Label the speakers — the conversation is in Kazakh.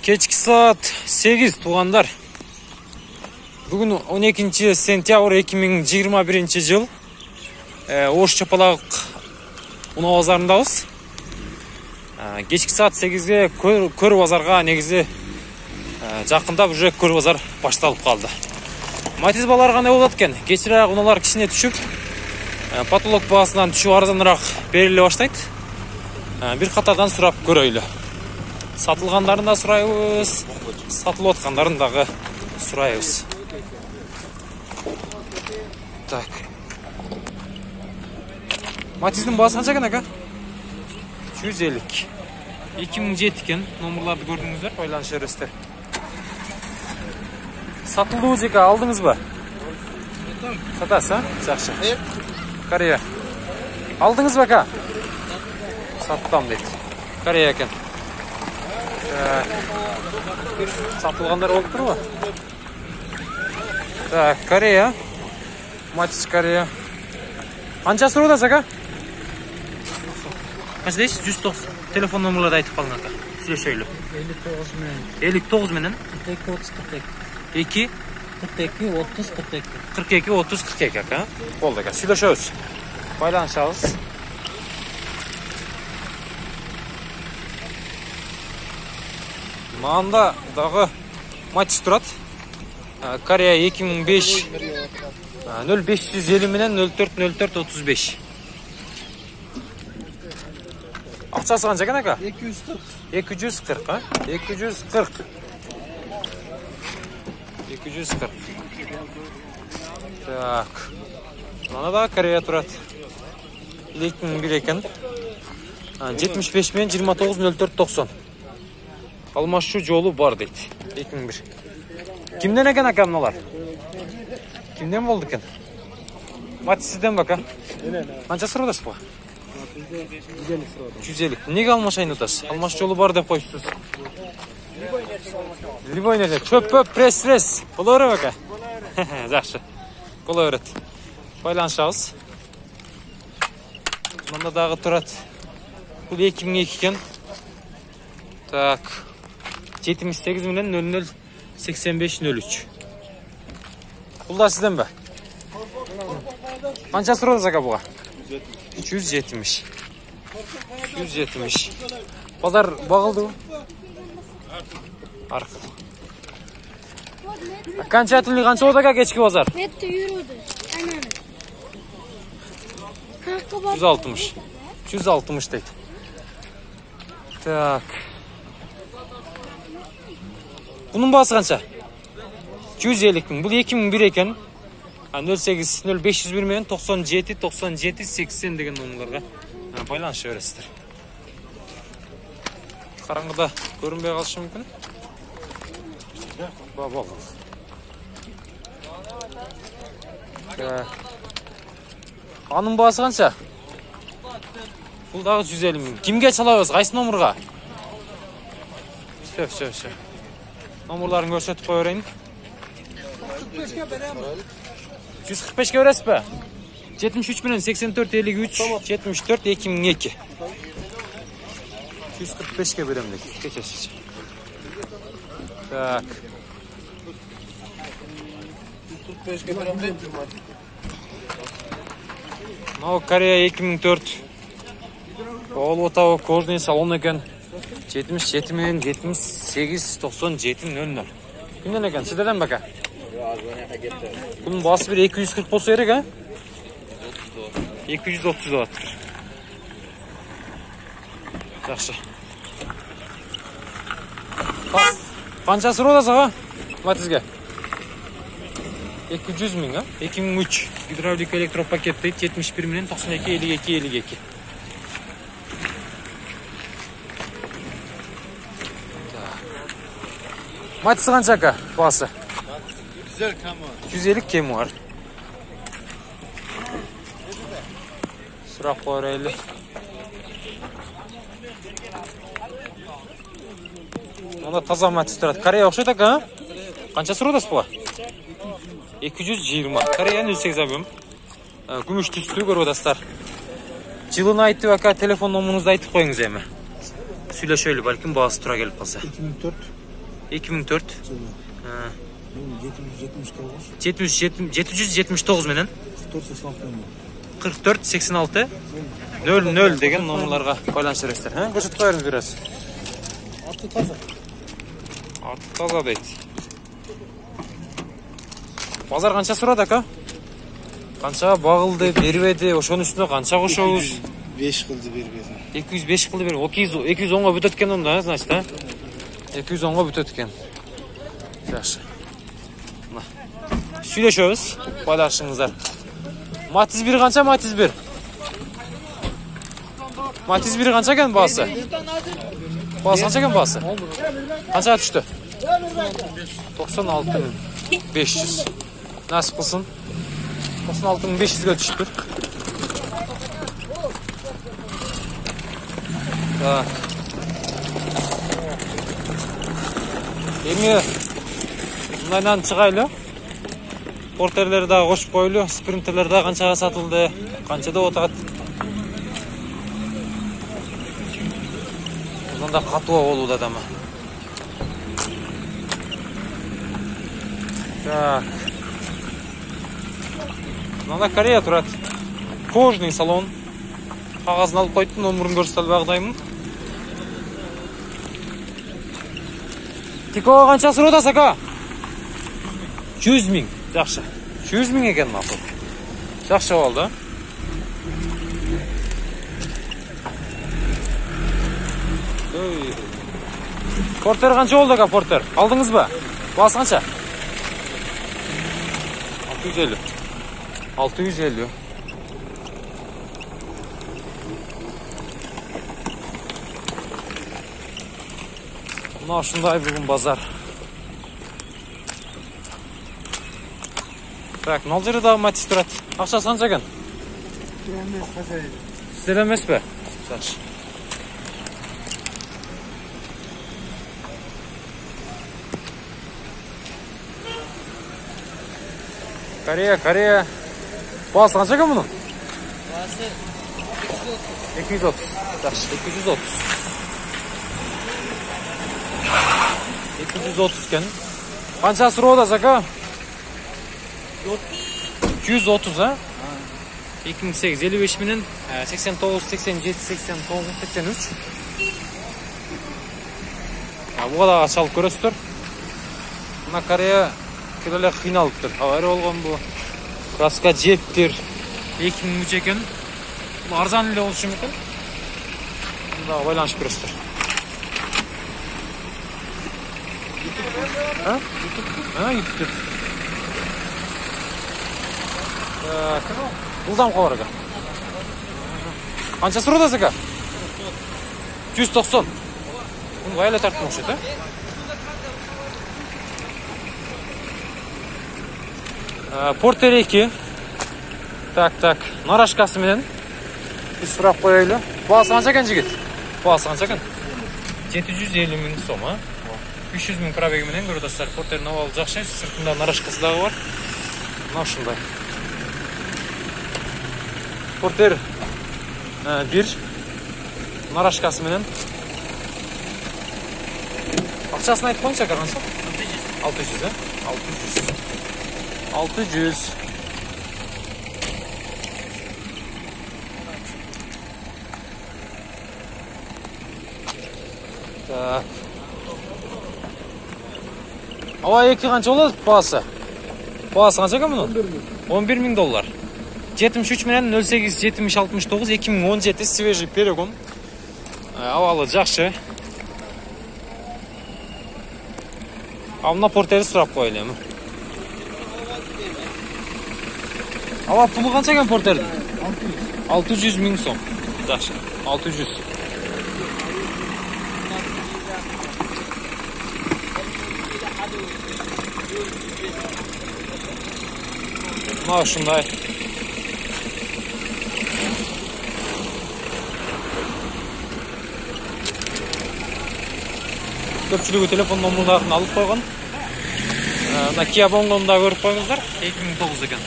Speaker 1: Kechki saat 8 tuğanlar. Bugün 12 sentyabr 2021 yıl. Oş Çapalaq Una bazarındabız. Kechki saat 8'ge kör bazarga negizi жақында уже kör bazar baştalып kaldı. Matiz balarga ne болот экен? Кечирээк уналар кичине түшүп, потолок баасынан түшүп арзаныраак бериле баштайт. Bir катардан сурап көрөйлү. Satılganların da surayız, satılıp atkanların da surayız. Tak. Matiz'in bazı kaç aka? 250. 2007 iken numaraları gördünüzler, paylaşır ister. Satıldı o jeka aldınız mı? Satasa? Жақсы. Koreya. Aldınız mı aka? Sattım dedi. Koreya eken. Satılganlar olup dur mu? Так, Koreya. Matiz Koreya. Qancha so'radasiz aka? Qancha deysiz? 190. Telefon nomerlarini aytib qoling aka. Сөйлешейлі. 59 менен 42 30 42 42 30 42 aka. Bo'ldi aka. Сөйлешебиз. Байланышабыз. Manda dağı Matiz turат. Koreya 2005 0550 менен 04 35. Акчасы канча экен aka? 240. 240 ha? 240. 240. Так. Mana da Koreya turат. 2001 eкен. 75 менен 29 04 90. Almaşşu jolu бар дейді. 2001. Kimden eken aka mınalar? Kimden oldu eken? Matiz sizden baka. Qancha sıradasız bu? 150. Nega almaşayın otasiz? Almaş jolu бар деп koyuyorsunuz. Любой nerede? Çöp, pres. Bola baka. Жақсы. Bola öğret. Байланышабыз. Manda dağı turат. Bu 2002 eken. Так. 78 milyon 00 85 03. Bu da sizden be. Qancha so'radingiz aka buga? 270. 270. Bazar bağıldı mı? Arka. Qancha aytildi, qancha bo'ldi aka kechki bozor?
Speaker 2: Netta yurdi. Aynan.
Speaker 1: 160. 160 deydi. Так. Bunun bağısı qancha? 250 bin. Bu 2001 eken. 08 0501 men 97 97 80 деген numaralarga байланышып бересіздер. Қараңғыда көрінбей қалышы мүмкін. Бабал. Анын бағасы қанша? Бұл дағы 150 min. Kimге çalabыз? Қайсы номерға? Söp. Номерларын көрсетіп қойырайын. 145'e veresiz be. 73 milyon 84 53 74 2002. 145'e verem dedik. Geçesiz. Tak.
Speaker 3: 145'e verem dedik.
Speaker 1: Mao Koreya 2004. Oğul otağı kожный salon eken. 77 milyon 78 97 00. Kimden eken? Sizden baka. Bunun bası bir 240 bolsa gerek ha? 230 dolar. Жақсы. Qancha so'radasiz ha? Matizga? 200 ming ha? 2003 gidravlik elektropaket deydi 71 milyon 92 52 52. Matiz qancha aka bası? 250 kemi var. Suraq qo'yaylik. Mana toza Matiz turadi. Koreya o'xshaydi aka. Qancha so'radasiz bu? 220. Koreya 08 объем. Gümüş tüslü görüyorlar. Жылын айтып aka telefon numarаңызды айтып қойыңыз эми. Сүйлөшөлү, балким баасы тура келип калса.
Speaker 3: 2004
Speaker 1: 2004.
Speaker 3: Cıvı.
Speaker 1: 779 менен
Speaker 3: 44 86
Speaker 1: 44 86 00 деген номерларга байланыша бересиздер. Көрсөтүп коюңуз бираз.
Speaker 3: Atı taze.
Speaker 1: Аты таза дейт. Базар канча сурат ака? Канча багылды, бербеди, ошонун үстүнө канча кошобуз?
Speaker 3: 5 kıldı bir.
Speaker 1: 205 кылды берип, 210го бүтөт экен онда, значит, 210го бүтөт экен. Жакшы. Мына. Сүйлөшөбүз, байлашыңыздар. Матиз 1 канча, Матиз 1? Матиз 1 канча экен баасы? Баасы канча экен баасы? Канчага түштү? 96.500. Насип кылсын. 96.500ге түштүр. Так. Эми мындан чыгайлы. Портерлер дагы кошуп койлу, спринтерлер дагы канчага сатылды, канчада отат. Мында катуу болууда дама. Так. Мында Корея турат. Кожный салон. Кагазын алып койдум, номерин көрсөтө албагдаймын. Тикого канча сурап атасыз ака? 100 миң. Жакшы. 100 миң экен макул. Жакшы болду. Портер канча болду ака, портер? Алдыңызбы? Баасы канча? 650. 650. Мына ушундай бүгүн базар. Так, мына жерде дагы Матиз турат. Акчасы канча экен? Сиздер эмеспи? Жакшы. Корея. Баасы канча экен мунун?
Speaker 3: Bası
Speaker 1: 230. Жакшы, 230. 230 экен. Канча сурап атасыз ака? 230, а? 2008 55 менен 89 87 89 83. Буга дагы чалып көрөсүздөр. Мына Корея келе кыйналыптыр. Авария болгон бу. Краска жептир. 2003 экен. Бул арзан эле болушу мүмкүн. Мында байланышып көрөсүздөр. YouTube. Жылдам кабар ака. Канча сурап атасыз ака? 190. Муну кайла тарттым окшойт, Портер 2. Так. Нарашкасы менен. Биз сурап коелу. Баасы канча экен жигит? Баасы канча экен? 750 миң сом, 300 миң пробеги менен көрүп атасыздар. Портердин абалы жакшы, сыртында нарашкасы дагы бар. Мына ушундай. Портер 1. Нарашкасы менен. Акчасын айтып коюңчу ака, канча? 600, 600. Так. Ава 2 канча болот баасы? Баасы канча экен мунун? 11 миң доллар. 73 менен 08 70 69 2017 свежий перегон. Авалы жакшы. Мына портерди сурап коелу эми. Ава пулу канча экен портердин? 600 миң сом. Жакшы. 600. Мына ушундай. Көпчүлүгү телефон номерларын алып койгон. Мына Kia Bongo'nu да көрүп коюңуздар. 2009 экен.